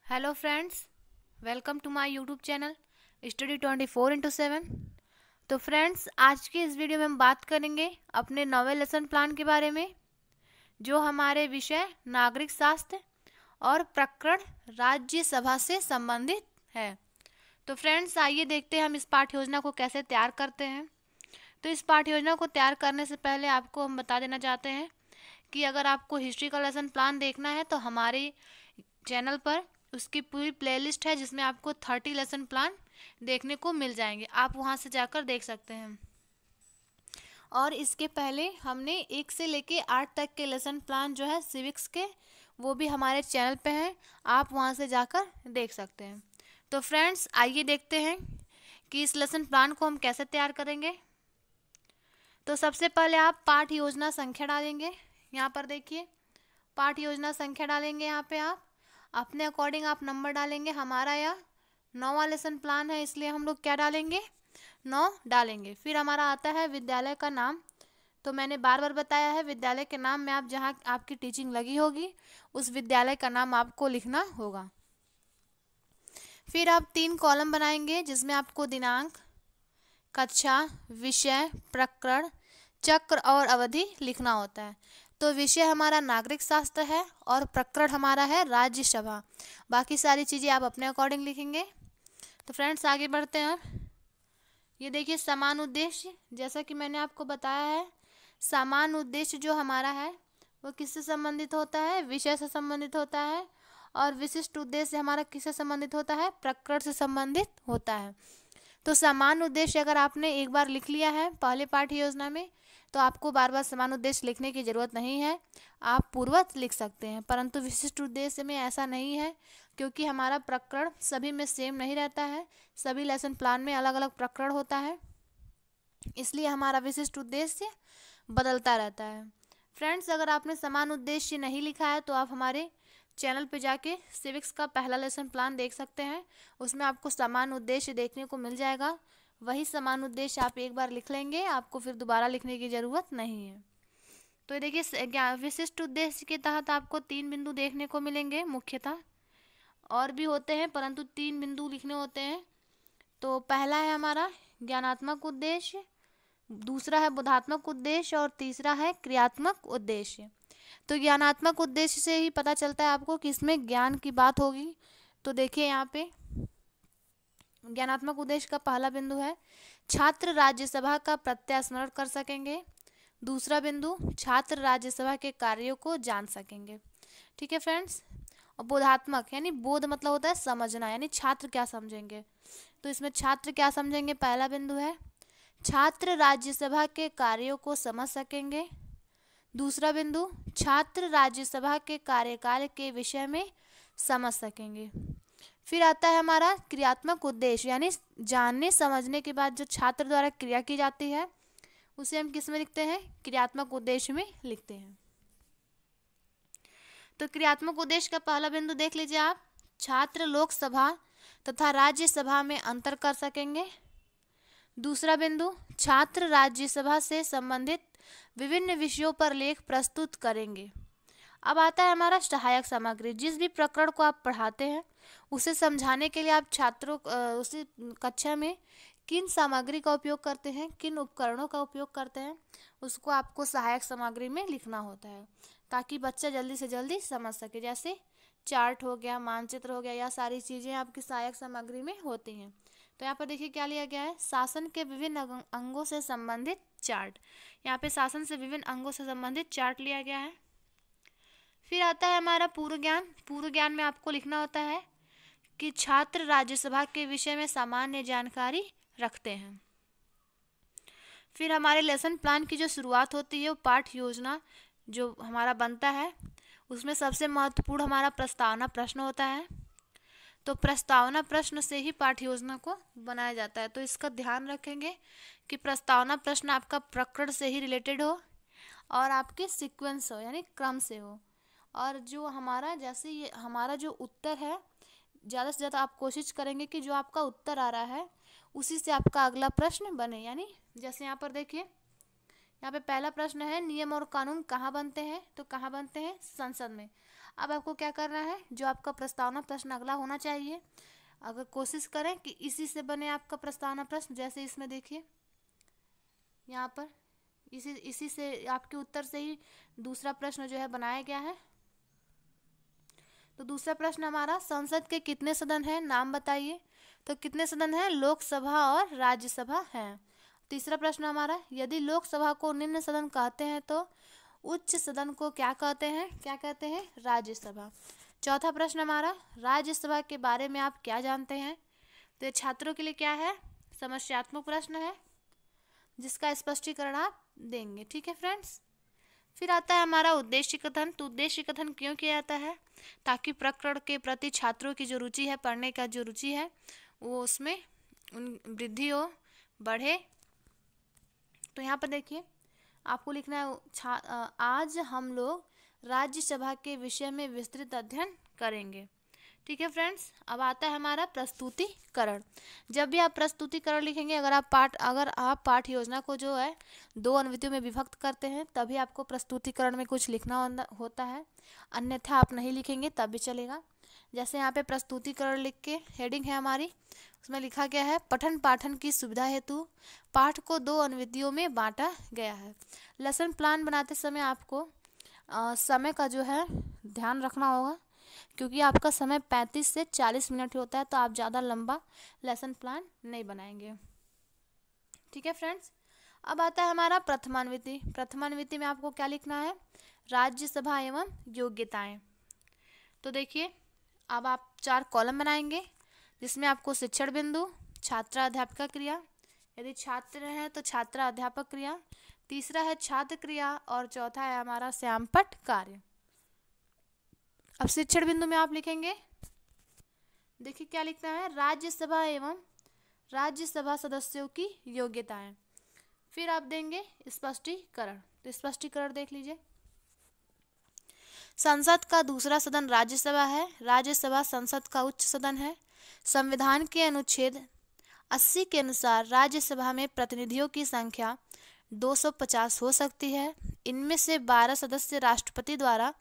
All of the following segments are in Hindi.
Hello friends, welcome to my YouTube channel study 24/7। तो फ्रेंड्स, आज की इस वीडियो में हम बात करेंगे अपने नवे लेसन प्लान के बारे में, जो हमारे विषय नागरिक शास्त्र और प्रकरण राज्यसभा से संबंधित है। तो फ्रेंड्स, आइए देखते हैं हम इस पाठ्य योजना को कैसे तैयार करते हैं। तो इस पाठ्य योजना को तैयार करने से पहले आपको हम बता देना चाहते हैं कि अगर आपको हिस्ट्री का लेसन प्लान देखना है तो हमारे चैनल पर उसकी पूरी प्लेलिस्ट है, जिसमें आपको 30 लेसन प्लान देखने को मिल जाएंगे। आप वहां से जाकर देख सकते हैं। और इसके पहले हमने 1 से लेके 8 तक के लेसन प्लान जो है सिविक्स के, वो भी हमारे चैनल पे हैं। आप वहां से जाकर देख सकते हैं। तो फ्रेंड्स, आइए देखते हैं कि इस लेसन प्लान को हम कैसे तैयार करेंगे। तो सबसे पहले आप पाठ योजना संख्या डालेंगे। यहाँ पर देखिए, पाठ योजना संख्या डालेंगे। यहाँ पे आप अपने अकॉर्डिंग आप नंबर डालेंगे। हमारा यह 9वां लेसन प्लान है, इसलिए हम लोग क्या डालेंगे, 9 डालेंगे। फिर हमारा आता है विद्यालय का नाम। तो मैंने बार बार बताया है, विद्यालय के नाम में आप जहाँ आपकी टीचिंग लगी होगी उस विद्यालय का नाम आपको लिखना होगा। फिर आप 3 कॉलम बनाएंगे, जिसमें आपको दिनांक, कक्षा, विषय, प्रकरण, चक्र और अवधि लिखना होता है। तो विषय हमारा नागरिक शास्त्र है और प्रकरण हमारा है राज्यसभा। बाकी सारी चीज़ें आप अपने अकॉर्डिंग लिखेंगे। तो फ्रेंड्स, आगे बढ़ते हैं। ये देखिए, समान उद्देश्य, जैसा कि मैंने आपको बताया है, समान उद्देश्य जो हमारा है वो किससे संबंधित होता है, विषय से संबंधित होता है। और विशिष्ट उद्देश्य हमारा किससे संबंधित होता है, प्रकरण से संबंधित होता है। तो समान उद्देश्य अगर आपने एक बार लिख लिया है पहले पाठ्य योजना में, तो आपको बार बार समान उद्देश्य लिखने की ज़रूरत नहीं है, आप पूर्ववत लिख सकते हैं। परंतु विशिष्ट उद्देश्य में ऐसा नहीं है, क्योंकि हमारा प्रकरण सभी में सेम नहीं रहता है। सभी लेसन प्लान में अलग अलग प्रकरण होता है, इसलिए हमारा विशिष्ट उद्देश्य बदलता रहता है। फ्रेंड्स, अगर आपने समान उद्देश्य नहीं लिखा है तो आप हमारे चैनल पे जाके सिविक्स का पहला लेसन प्लान देख सकते हैं। उसमें आपको समान उद्देश्य देखने को मिल जाएगा। वही समान उद्देश्य आप एक बार लिख लेंगे, आपको फिर दोबारा लिखने की ज़रूरत नहीं है। तो देखिए, विशिष्ट उद्देश्य के तहत आपको 3 बिंदु देखने को मिलेंगे मुख्यतः। और भी होते हैं, परंतु 3 बिंदु लिखने होते हैं। तो पहला है हमारा ज्ञानात्मक उद्देश्य, दूसरा है बोधात्मक उद्देश्य और तीसरा है क्रियात्मक उद्देश्य। तो ज्ञानात्मक उद्देश्य से ही पता चलता है आपको कि इसमें ज्ञान की बात होगी। तो देखिए, यहाँ पे ज्ञानात्मक उद्देश्य का पहला बिंदु है, छात्र राज्यसभा का प्रत्यास्मरण कर सकेंगे। दूसरा बिंदु, छात्र राज्यसभा के कार्यों को जान सकेंगे। ठीक है फ्रेंड्स। और बोधात्मक यानी बोध मतलब होता है समझना, यानी छात्र क्या समझेंगे। तो इसमें छात्र क्या समझेंगे, पहला बिंदु है, छात्र राज्यसभा के कार्यों को समझ सकेंगे। दूसरा बिंदु, छात्र राज्यसभा के कार्यकाल के विषय में समझ सकेंगे। फिर आता है हमारा क्रियात्मक उद्देश्य, यानी जानने समझने के बाद जो छात्र द्वारा क्रिया की जाती है उसे हम किस में लिखते हैं, क्रियात्मक उद्देश्य में लिखते हैं। तो क्रियात्मक उद्देश्य का पहला बिंदु देख लीजिए आप, छात्र लोकसभा तथा राज्यसभा में अंतर कर सकेंगे। दूसरा बिंदु, छात्र राज्यसभा से संबंधित विभिन्न विषयों पर लेख प्रस्तुत करेंगे। अब आता है हमारा सहायक सामग्री, जिस भी प्रकरण को आप पढ़ाते हैं उसे समझाने के लिए आप छात्रों उसी कक्षा में किन सामग्री का उपयोग करते हैं, किन उपकरणों का उपयोग करते हैं, उसको आपको सहायक सामग्री में लिखना होता है, ताकि बच्चा जल्दी से जल्दी समझ सके। जैसे चार्ट हो गया, मानचित्र हो गया, यह सारी चीज़ें आपकी सहायक सामग्री में होती हैं। तो यहाँ पर देखिए क्या लिया गया है, शासन के विभिन्न अंगों से संबंधित चार्ट। यहाँ पे शासन से विभिन्न अंगों से संबंधित चार्ट लिया गया है। फिर आता है हमारा पूर्व ज्ञान। पूर्व ज्ञान में आपको लिखना होता है कि छात्र राज्यसभा के विषय में सामान्य जानकारी रखते हैं। फिर हमारे लेसन प्लान की जो शुरुआत होती है वो पाठ्य योजना जो हमारा बनता है उसमें सबसे महत्वपूर्ण हमारा प्रस्तावना प्रश्न होता है। तो प्रस्तावना प्रश्न से ही पाठ्य योजना को बनाया जाता है। तो इसका ध्यान रखेंगे कि प्रस्तावना प्रश्न आपका प्रकरण से ही रिलेटेड हो और आपके सीक्वेंस हो, यानी क्रम से हो। और जो हमारा जैसे ये हमारा जो उत्तर है, ज़्यादा से ज़्यादा आप कोशिश करेंगे कि जो आपका उत्तर आ रहा है उसी से आपका अगला प्रश्न बने। यानी जैसे यहाँ पर देखिए, यहाँ पे पहला प्रश्न है, नियम और कानून कहाँ बनते हैं, तो कहाँ बनते हैं, संसद में। अब आपको क्या करना है, जो आपका प्रस्तावना प्रश्न अगला होना चाहिए, अगर कोशिश करें कि इसी से बने आपका प्रस्तावना प्रश्न। जैसे इसमें देखिए यहाँ पर इसी से आपके उत्तर से ही दूसरा प्रश्न जो है बनाया गया है। तो दूसरा प्रश्न हमारा, संसद के कितने सदन हैं, नाम बताइए। तो कितने सदन हैं, लोकसभा और राज्यसभा हैं। तीसरा प्रश्न हमारा, यदि लोकसभा को निम्न सदन कहते हैं तो उच्च सदन को क्या कहते हैं, क्या कहते हैं, राज्यसभा। चौथा प्रश्न हमारा, राज्यसभा के बारे में आप क्या जानते हैं। तो ये छात्रों के लिए क्या है, समस्यात्मक प्रश्न है जिसका स्पष्टीकरण आप देंगे। ठीक है फ्रेंड्स। फिर आता है हमारा उद्देश्य कथन। तो उद्देश्य कथन क्यों किया जाता है, ताकि प्रकरण के प्रति छात्रों की जो रुचि है, पढ़ने का जो रुचि है, वो उसमें वृद्धि हो, बढ़े। तो यहाँ पर देखिए आपको लिखना है, आज हम लोग राज्यसभा के विषय में विस्तृत अध्ययन करेंगे। ठीक है फ्रेंड्स। अब आता है हमारा प्रस्तुतिकरण। जब भी आप प्रस्तुतिकरण लिखेंगे, अगर आप पाठ योजना को जो है 2 अनुवृत्तियों में विभक्त करते हैं, तभी आपको प्रस्तुतिकरण में कुछ लिखना होता है, अन्यथा आप नहीं लिखेंगे तब भी चलेगा। जैसे यहाँ पे प्रस्तुतिकरण लिख के हेडिंग है हमारी, उसमें लिखा गया है, पठन पाठन की सुविधा हेतु पाठ को 2 अनुवृत्तियों में बांटा गया है। लेसन प्लान बनाते समय आपको समय का जो है ध्यान रखना होगा, क्योंकि आपका समय 35 से 40 मिनट होता है, तो आप ज़्यादा लंबा लेसन प्लान नहीं बनाएंगे। ठीक है फ्रेंड्स। अब आता है हमारा प्रथमान्विति। प्रथमान्विति में आपको क्या लिखना है, राज्यसभा एवं योग्यताएं। तो देखिए अब आप 4 कॉलम बनाएंगे, जिसमें आपको शिक्षण बिंदु, छात्रा अध्यापक क्रिया, यदि छात्र हैं तो छात्रा अध्यापक क्रिया, तीसरा है छात्र क्रिया, और चौथा है हमारा श्यामपट्ट कार्य। अब शिक्षण बिंदु में आप लिखेंगे, देखिए क्या लिखना है, राज्यसभा एवं राज्यसभा सदस्यों की योग्यताएं। फिर आप देंगे स्पष्टीकरण। तो स्पष्टीकरण देख लीजिए, संसद का दूसरा सदन राज्यसभा है। राज्यसभा संसद का उच्च सदन है। संविधान के अनुच्छेद 80 के अनुसार राज्यसभा में प्रतिनिधियों की संख्या 250 हो सकती है। इनमें से 12 सदस्य राष्ट्रपति द्वारा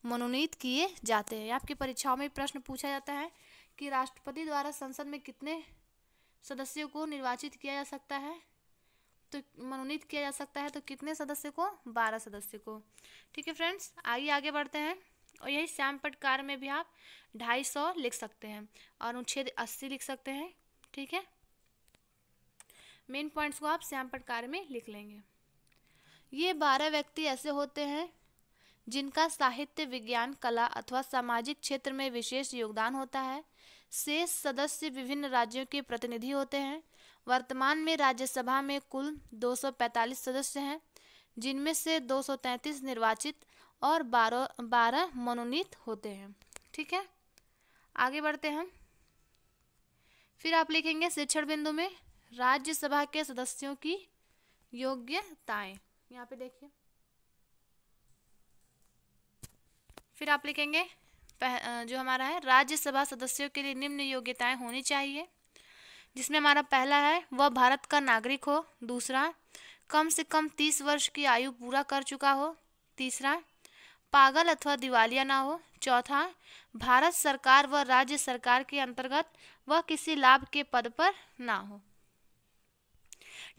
मनोनीत किए जाते हैं। आपकी परीक्षाओं में प्रश्न पूछा जाता है कि राष्ट्रपति द्वारा संसद में कितने सदस्यों को निर्वाचित किया जा सकता है, तो मनोनीत किया जा सकता है, तो कितने सदस्य को, 12 सदस्य को। ठीक है फ्रेंड्स, आइए आगे बढ़ते हैं। और यही श्यामपट्ट कार्य में भी आप 250 लिख सकते हैं और अनुच्छेद 80 लिख सकते हैं। ठीक है, मेन पॉइंट्स को आप श्यामपट्ट कार्य में लिख लेंगे। ये 12 व्यक्ति ऐसे होते हैं जिनका साहित्य, विज्ञान, कला अथवा सामाजिक क्षेत्र में विशेष योगदान होता है। शेष सदस्य विभिन्न राज्यों के प्रतिनिधि होते हैं। वर्तमान में राज्यसभा में कुल 245 सदस्य हैं, जिनमें से 233 निर्वाचित और 12 मनोनीत होते हैं। ठीक है, आगे बढ़ते हैं। फिर आप लिखेंगे शिक्षण बिंदु में राज्यसभा के सदस्यों की योग्यताएं। यहाँ पे देखिए, फिर आप लिखेंगे जो हमारा है, राज्यसभा सदस्यों के लिए निम्न योग्यताएं होनी चाहिए, जिसमें हमारा पहला है वह भारत का नागरिक हो। दूसरा, कम से कम 30 वर्ष की आयु पूरा कर चुका हो। तीसरा, पागल अथवा दिवालिया ना हो। चौथा, भारत सरकार व राज्य सरकार के अंतर्गत वह किसी लाभ के पद पर ना हो।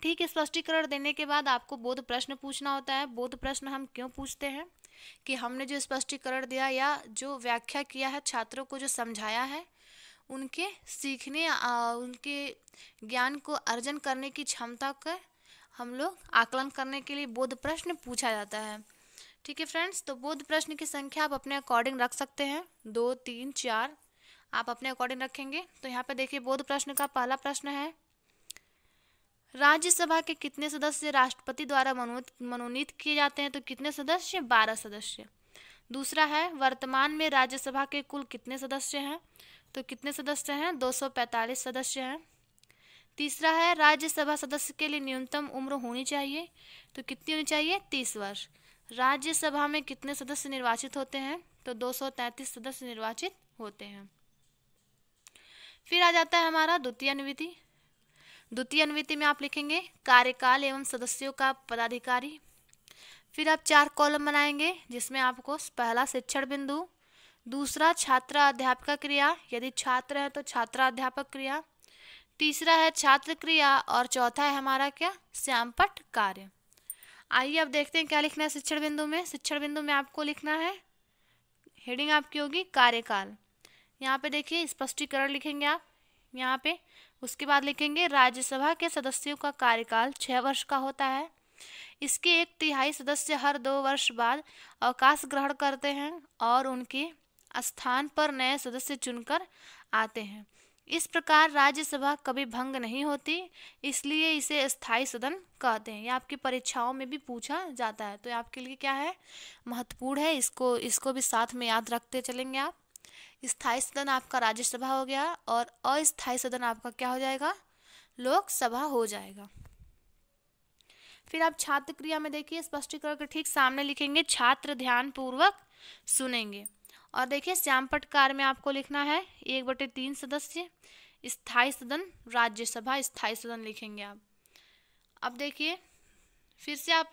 ठीक है, स्पष्टीकरण देने के बाद आपको बोध प्रश्न पूछना होता है। बोध प्रश्न हम क्यों पूछते हैं कि हमने जो स्पष्टीकरण दिया या जो व्याख्या किया है, छात्रों को जो समझाया है, उनके सीखने, उनके ज्ञान को अर्जन करने की क्षमता का हम लोग आकलन करने के लिए बोध प्रश्न पूछा जाता है। ठीक है फ्रेंड्स, तो बोध प्रश्न की संख्या आप अपने अकॉर्डिंग रख सकते हैं, 2, 3, 4 आप अपने अकॉर्डिंग रखेंगे। तो यहाँ पे देखिए बोध प्रश्न का पहला प्रश्न है, राज्यसभा के कितने सदस्य राष्ट्रपति द्वारा मनोनीत किए जाते हैं, तो कितने सदस्य, 12 सदस्य। दूसरा है, वर्तमान में राज्यसभा के कुल कितने सदस्य हैं, तो कितने सदस्य हैं, 245 सदस्य हैं। तीसरा है, राज्यसभा सदस्य के लिए न्यूनतम उम्र होनी चाहिए, तो कितनी होनी चाहिए, 30 वर्ष। राज्यसभा में कितने सदस्य निर्वाचित होते हैं, तो 233 सदस्य निर्वाचित होते हैं। फिर आ जाता है हमारा द्वितीय अनुविधि। द्वितीय अनुविधि में आप लिखेंगे कार्यकाल एवं सदस्यों का पदाधिकारी। फिर आप 4 कॉलम बनाएंगे, जिसमें आपको पहला शिक्षण बिंदु, दूसरा छात्रा अध्यापक क्रिया, यदि छात्र है तो छात्रा अध्यापक क्रिया। तीसरा है छात्र क्रिया और चौथा है हमारा क्या, श्यामपट्ट कार्य। आइए अब देखते हैं क्या लिखना है शिक्षण बिंदु में। शिक्षण बिंदु में आपको लिखना है, हेडिंग आपकी होगी कार्यकाल। यहाँ पे देखिए स्पष्टीकरण लिखेंगे आप यहाँ पे। उसके बाद लिखेंगे राज्यसभा के सदस्यों का कार्यकाल 6 वर्ष का होता है। इसके 1/3 सदस्य हर 2 वर्ष बाद अवकाश ग्रहण करते हैं और उनके स्थान पर नए सदस्य चुनकर आते हैं। इस प्रकार राज्यसभा कभी भंग नहीं होती, इसलिए इसे स्थायी सदन कहते हैं। ये आपकी परीक्षाओं में भी पूछा जाता है, तो आपके लिए क्या है, महत्वपूर्ण है। इसको भी साथ में याद रखते चलेंगे आप। स्थायी सदन आपका राज्यसभा हो गया और अस्थायी सदन आपका क्या हो जाएगा, लोकसभा हो जाएगा। फिर आप छात्र क्रिया में देखिए स्पष्टीकरण के ठीक सामने लिखेंगे छात्र ध्यान पूर्वक सुनेंगे। और देखिए श्यामपट्ट कार्य में आपको लिखना है 1/3 सदस्य, स्थायी सदन राज्यसभा स्थायी सदन लिखेंगे आप। अब देखिए फिर से आप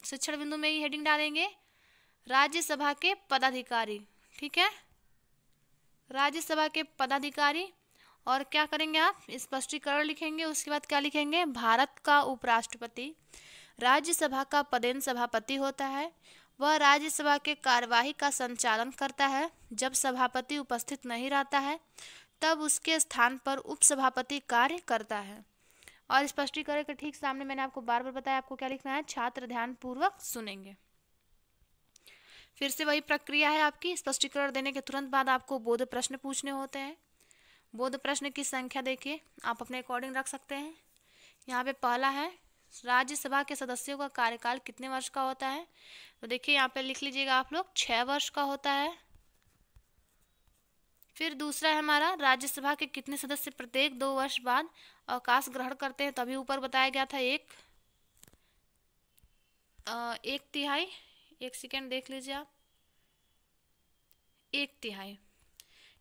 शिक्षण बिंदु में ही हेडिंग डालेंगे राज्यसभा के पदाधिकारी। ठीक है, राज्यसभा के पदाधिकारी। और क्या करेंगे आप, स्पष्टीकरण लिखेंगे। उसके बाद क्या लिखेंगे, भारत का उपराष्ट्रपति राज्यसभा का पदेन सभापति होता है। वह राज्यसभा के कार्यवाही का संचालन करता है। जब सभापति उपस्थित नहीं रहता है तब उसके स्थान पर उपसभापति कार्य करता है। और स्पष्टीकरण के ठीक सामने मैंने आपको बार बार बताया आपको क्या लिखना है, छात्र ध्यान पूर्वक सुनेंगे। फिर से वही प्रक्रिया है आपकी। स्पष्टीकरण देने के तुरंत बाद आपको बोध प्रश्न पूछने होते हैं। बोध प्रश्न की संख्या देखिए आप अपने अकॉर्डिंग रख सकते हैं। यहाँ पे पहला है राज्यसभा के सदस्यों का कार्यकाल कितने वर्ष का होता है, तो देखिए यहाँ पे लिख लीजिएगा आप लोग 6 वर्ष का होता है। फिर दूसरा है हमारा राज्यसभा के कितने सदस्य प्रत्येक 2 वर्ष बाद अवकाश ग्रहण करते हैं, तभी ऊपर बताया गया था 1/3। एक सेकेंड देख लीजिए आप, 1/3।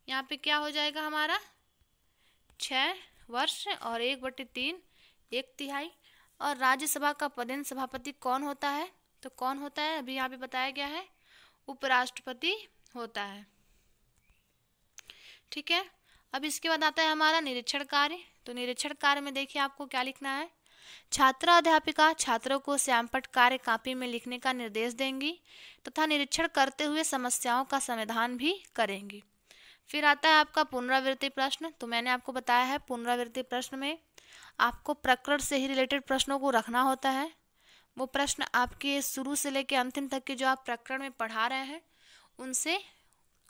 यहाँ पे क्या हो जाएगा हमारा 6 वर्ष और 1/3 1/3। और राज्यसभा का पदेन सभापति कौन होता है, तो कौन होता है अभी यहाँ पे बताया गया है, उपराष्ट्रपति होता है। ठीक है, अब इसके बाद आता है हमारा निरीक्षण कार्य। तो निरीक्षण कार्य में देखिए आपको क्या लिखना है, छात्रा अध्यापिका छात्रों को श्यामपट्ट कार्य कापी में लिखने का निर्देश देंगी तथा निरीक्षण करते हुए समस्याओं का समाधान भी करेंगी। फिर आता है आपका पुनरावृत्ति प्रश्न। तो मैंने आपको बताया है पुनरावृत्ति प्रश्न में आपको प्रकरण से ही रिलेटेड प्रश्नों को रखना होता है। वो प्रश्न आपके शुरू से लेकर अंतिम तक के जो आप प्रकरण में पढ़ा रहे हैं उनसे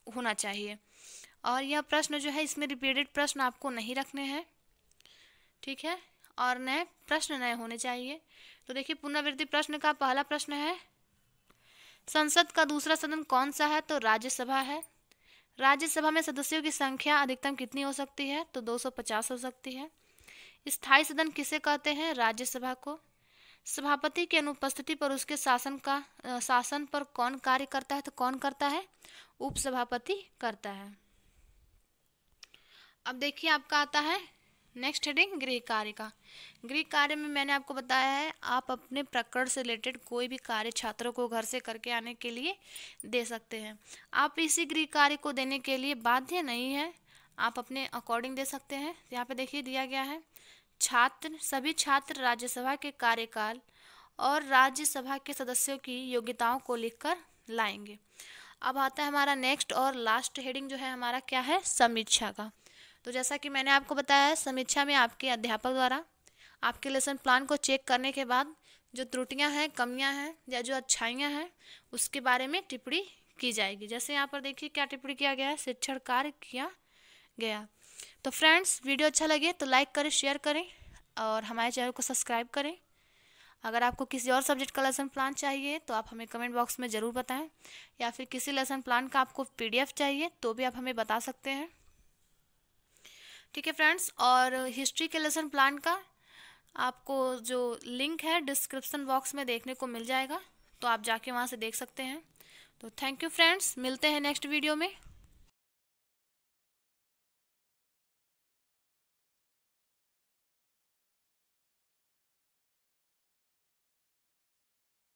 होना चाहिए। और यह प्रश्न जो है इसमें रिपीटेड प्रश्न आपको नहीं रखने हैं। ठीक है, और नए प्रश्न नए होने चाहिए। तो देखिए पुनरावृत्ति प्रश्न का पहला प्रश्न है, संसद का दूसरा सदन कौन सा है, तो राज्यसभा है। राज्यसभा में सदस्यों की संख्या अधिकतम कितनी हो सकती है, तो 250 हो सकती है। स्थायी सदन किसे कहते हैं, राज्यसभा को। सभापति की अनुपस्थिति पर उसके शासन पर कौन कार्य करता है, तो कौन करता है, उपसभापति करता है। अब देखिए आपका आता है नेक्स्ट हेडिंग गृह कार्य का। गृह कार्य में मैंने आपको बताया है आप अपने प्रकरण से रिलेटेड कोई भी कार्य छात्रों को घर से करके आने के लिए दे सकते हैं। आप इसी गृह कार्य को देने के लिए बाध्य नहीं है, आप अपने अकॉर्डिंग दे सकते हैं। यहाँ पे देखिए दिया गया है सभी छात्र राज्यसभा के कार्यकाल और राज्यसभा के सदस्यों की योग्यताओं को लिखकर लाएंगे। अब आता है हमारा नेक्स्ट और लास्ट हेडिंग जो है हमारा क्या है, समीक्षा का। तो जैसा कि मैंने आपको बताया है समीक्षा में आपके अध्यापक द्वारा आपके लेसन प्लान को चेक करने के बाद जो त्रुटियां हैं, कमियां हैं या जो अच्छाइयां हैं उसके बारे में टिप्पणी की जाएगी। जैसे यहाँ पर देखिए क्या टिप्पणी किया गया है, शिक्षण कार्य किया गया। तो फ्रेंड्स वीडियो अच्छा लगे तो लाइक करें, शेयर करें और हमारे चैनल को सब्सक्राइब करें। अगर आपको किसी और सब्जेक्ट का लेसन प्लान चाहिए तो आप हमें कमेंट बॉक्स में ज़रूर बताएं, या फिर किसी लेसन प्लान का आपको PDF चाहिए तो भी आप हमें बता सकते हैं। ठीक है फ्रेंड्स, और हिस्ट्री के लेसन प्लान का आपको जो लिंक है डिस्क्रिप्शन बॉक्स में देखने को मिल जाएगा, तो आप जाके वहाँ से देख सकते हैं। तो थैंक यू फ्रेंड्स, मिलते हैं नेक्स्ट वीडियो में।